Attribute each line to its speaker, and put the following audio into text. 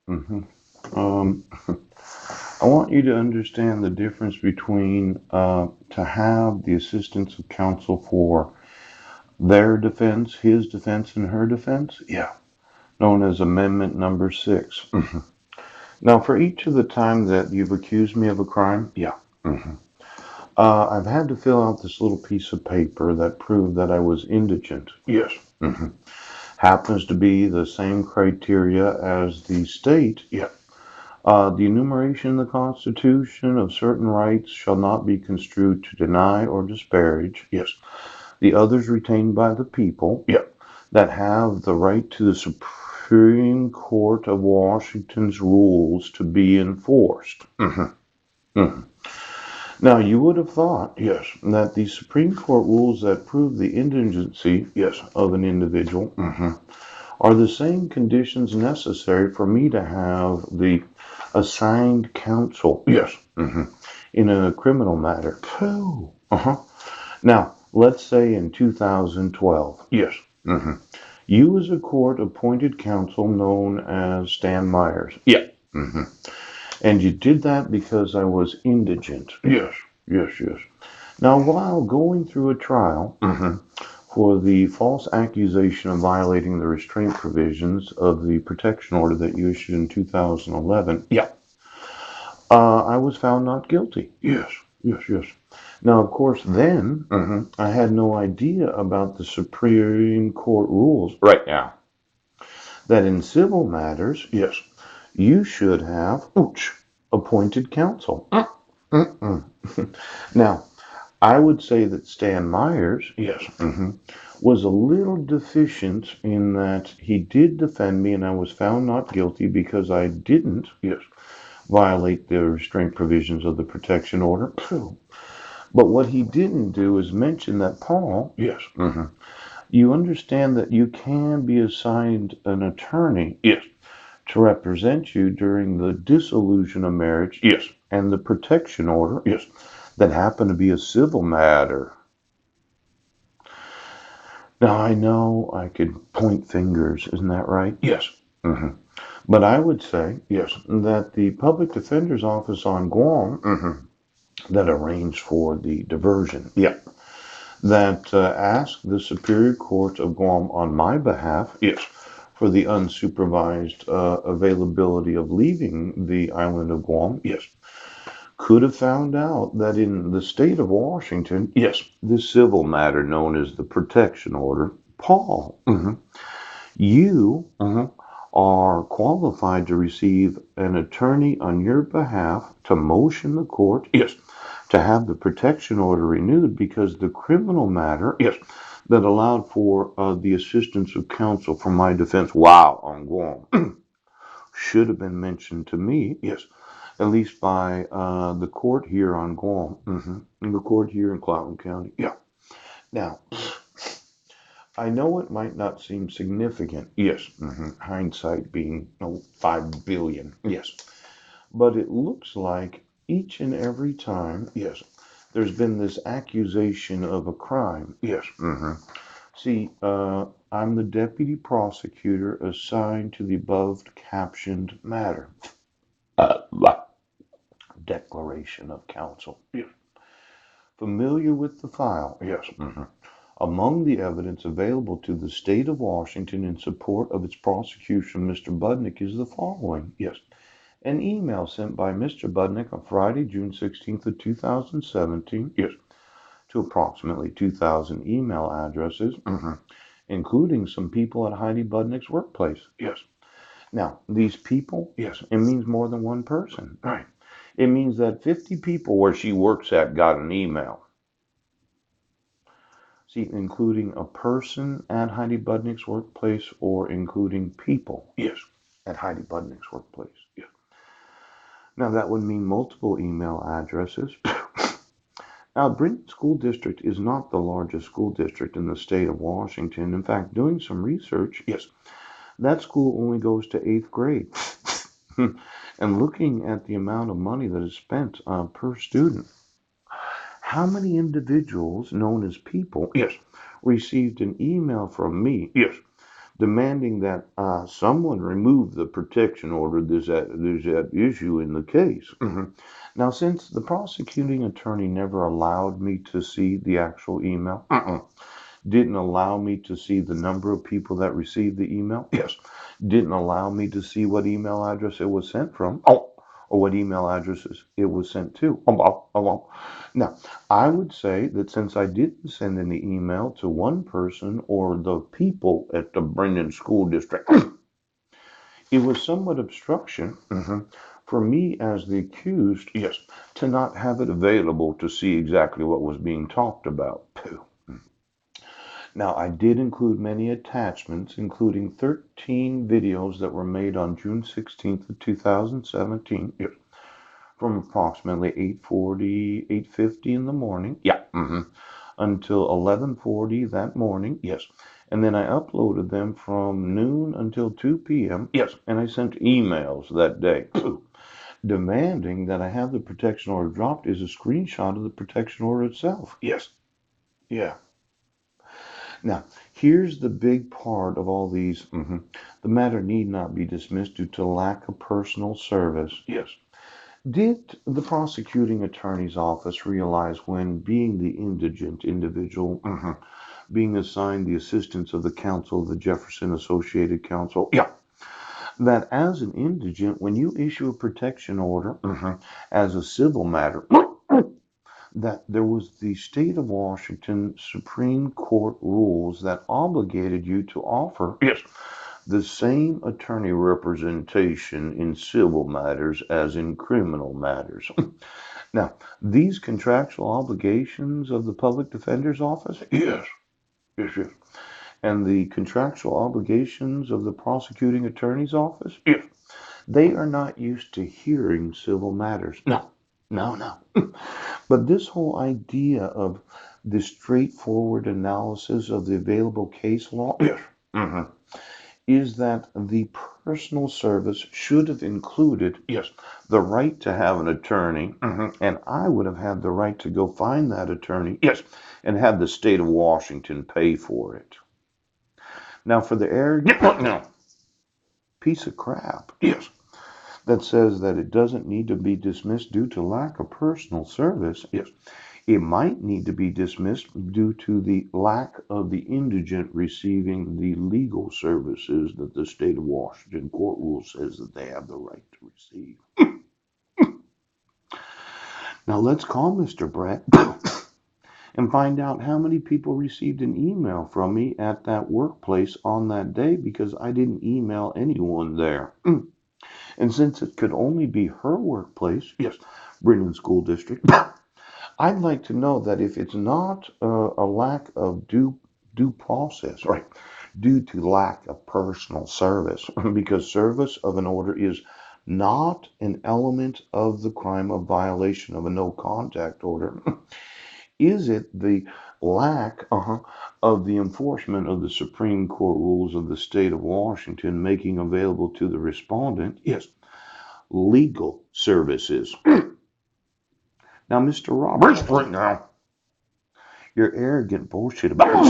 Speaker 1: hmm Um, I want you to understand the difference between to have the assistance of counsel for their defense, his defense, and her defense. Yeah, known as Amendment Number 6. Now, for each of the time that you've accused me of a crime, yeah, I've had to fill out this little piece of paper that proved that I was indigent. Yes. Happens to be the same criteria as the state. Yeah. The enumeration in the Constitution of certain rights shall not be construed to deny or disparage. Yes. The others retained by the people. Yeah. That have the right to the Supreme Court of Washington's rules to be enforced. Mhm. Now, you would have thought, yes, that the Supreme Court rules that prove the indigency, yes, of an individual, are the same conditions necessary for me to have the assigned counsel, yes, in a criminal matter. Pooh. Now, let's say in 2012, yes, you as a court appointed counsel known as Stan Myers. Yeah. And you did that because I was indigent. Yes, yes. Now, while going through a trial for the false accusation of violating the restraint provisions of the protection order that you issued in 2011, yeah, I was found not guilty. Yes. Now, of course, then I had no idea about the Supreme Court rules right now that in civil matters, yes, you should have appointed counsel. Now, I would say that Stan Myers, yes, was a little deficient in that he did defend me and I was found not guilty because I didn't, yes, violate the restraint provisions of the protection order. But what he didn't do is mention that, Paul, yes, you understand that you can be assigned an attorney, yes, to represent you during the dissolution of marriage, yes, and the protection order, yes, that happen to be a civil matter. Now, I know I could point fingers, isn't that right? Yes. hmm But I would say, yes, that the public defender's office on Guam that arranged for the diversion, yeah, that asked the Superior Court of Guam on my behalf, yes, for the unsupervised availability of leaving the island of Guam, yes, could have found out that in the state of Washington, yes, this civil matter known as the protection order, Paul, you are qualified to receive an attorney on your behalf to motion the court, yes, to have the protection order renewed because the criminal matter, yes, that allowed for the assistance of counsel for my defense while on Guam should have been mentioned to me, yes, at least by the court here on Guam, and the court here in Clallam County. Yeah. Now, I know it might not seem significant. Yes. Hindsight being 5 billion. Yes. But it looks like each and every time, yes, there's been this accusation of a crime. Yes. See, I'm the deputy prosecutor assigned to the above captioned matter. Declaration of counsel. Yes. Familiar with the file? Yes. Among the evidence available to the state of Washington in support of its prosecution, Mr. Budnick, is the following. Yes. An email sent by Mr. Budnick on Friday, June 16th of 2017, yes, to approximately 2,000 email addresses, including some people at Heidi Budnick's workplace. Yes. Now, these people, yes, it means more than one person. Right. It means that 50 people where she works at got an email. See, including a person at Heidi Budnick's workplace or including people, yes, at Heidi Budnick's workplace. Yes. Now, that would mean multiple email addresses. Now, Brinton School District is not the largest school district in the state of Washington. In fact, doing some research, yes, that school only goes to eighth grade. And looking at the amount of money that is spent per student, how many individuals known as people, yes, received an email from me, yes, demanding that someone remove the protection order. There's that issue in the case. Now, since the prosecuting attorney never allowed me to see the actual email, didn't allow me to see the number of people that received the email, yes, didn't allow me to see what email address it was sent from, or what email addresses it was sent to. Now, I would say that since I didn't send any email to one person or the people at the Brendan School District, it was somewhat obstruction for me as the accused, yes, to not have it available to see exactly what was being talked about. Now, I did include many attachments, including 13 videos that were made on June 16th of 2017, yes, from approximately 8:40, 8:50 in the morning, until 11:40 that morning, yes. And then I uploaded them from noon until 2 p.m., yes. And I sent emails that day demanding that I have the protection order dropped is a screenshot of the protection order itself. Yes. Yeah. Now, here's the big part of all these. The matter need not be dismissed due to lack of personal service. Yes. Did the prosecuting attorney's office realize when being the indigent individual, being assigned the assistance of the counsel of the Jefferson Associated Counsel, that as an indigent, when you issue a protection order as a civil matter, that there was the state of Washington Supreme Court rules that obligated you to offer, yes, the same attorney representation in civil matters as in criminal matters. Now, these contractual obligations of the public defender's office, yes, yes, and the contractual obligations of the prosecuting attorney's office, yes, they are not used to hearing civil matters. No, no, no. But this whole idea of the straightforward analysis of the available case law, yes, is that the personal service should have included, yes, the right to have an attorney, and I would have had the right to go find that attorney, yes, and have the state of Washington pay for it. Now, for the arrogant piece of crap, yes, that says that it doesn't need to be dismissed due to lack of personal service, yes, it might need to be dismissed due to the lack of the indigent receiving the legal services that the state of Washington court rule says that they have the right to receive. Now let's call Mr. Brett and find out how many people received an email from me at that workplace on that day, because I didn't email anyone there. And since it could only be her workplace, yes, Brendan School District, I'd like to know that if it's not a lack of due process, right, due to lack of personal service, because service of an order is not an element of the crime of violation of a no contact order. Is it the lack of the enforcement of the Supreme Court rules of the state of Washington making available to the respondent, yes, legal services? Now, Mr. Roberts, right now, your arrogant bullshit about